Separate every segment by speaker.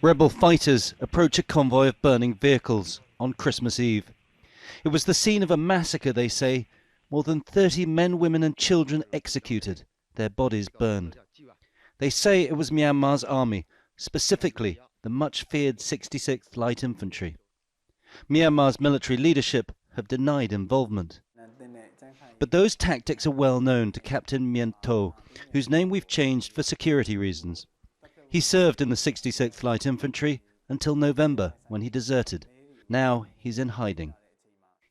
Speaker 1: Rebel fighters approach a convoy of burning vehicles on Christmas Eve. It was the scene of a massacre, they say. More than 30 men, women and children executed, their bodies burned. They say it was Myanmar's army, specifically the much-feared 66th Light Infantry. Myanmar's military leadership have denied involvement. But those tactics are well known to Captain MYAT, whose name we've changed for security reasons. He served in the 66th Light Infantry until November, when he deserted. Now he's in hiding.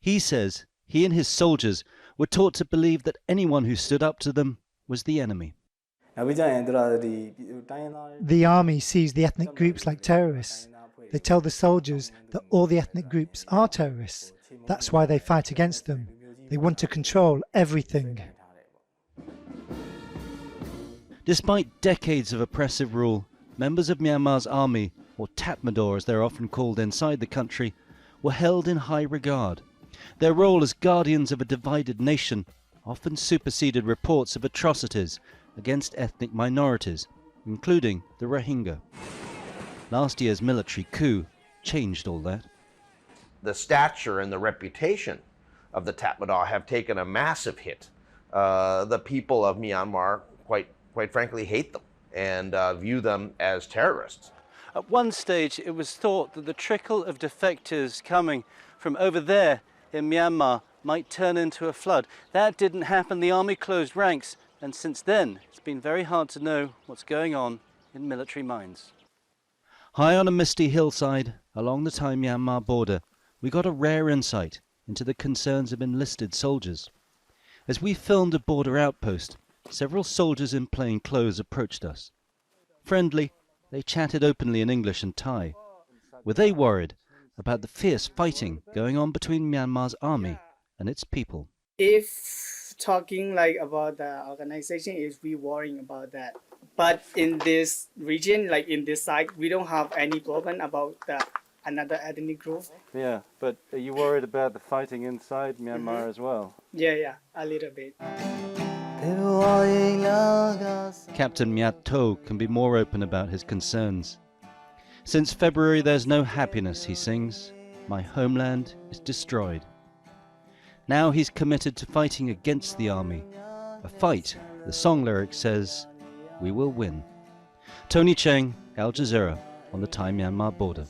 Speaker 1: He says he and his soldiers were taught to believe that anyone who stood up to them was the enemy.
Speaker 2: The army sees the ethnic groups like terrorists. They tell the soldiers that all the ethnic groups are terrorists. That's why they fight against them. They want to control everything.
Speaker 1: Despite decades of oppressive rule, members of Myanmar's army, or Tatmadaw as they're often called inside the country, were held in high regard. Their role as guardians of a divided nation often superseded reports of atrocities against ethnic minorities, including the Rohingya. Last year's military coup changed all that.
Speaker 3: The stature and the reputation of the Tatmadaw have taken a massive hit. The people of Myanmar, quite frankly, hate them and view them as terrorists.
Speaker 1: At one stage, it was thought that the trickle of defectors coming from over there in Myanmar might turn into a flood. That didn't happen. The army closed ranks, and since then, it's been very hard to know what's going on in military minds. High on a misty hillside along the Thai-Myanmar border, we got a rare insight into the concerns of enlisted soldiers. As we filmed a border outpost, several soldiers in plain clothes approached us. Friendly, they chatted openly in English and Thai. Were they worried about the fierce fighting going on between Myanmar's army and its people?
Speaker 4: If talking like about the organization, is we worrying about that. But in this region, like in this side, we don't have any problem about another ethnic group.
Speaker 5: Yeah, but are you worried about the fighting inside Myanmar as well?
Speaker 4: Yeah, a little bit.
Speaker 1: Captain MYAT can be more open about his concerns. Since February there's no happiness, he sings. My homeland is destroyed. Now he's committed to fighting against the army. A fight, the song lyric says, we will win. Tony Cheng, Al Jazeera, on the Thai-Myanmar border.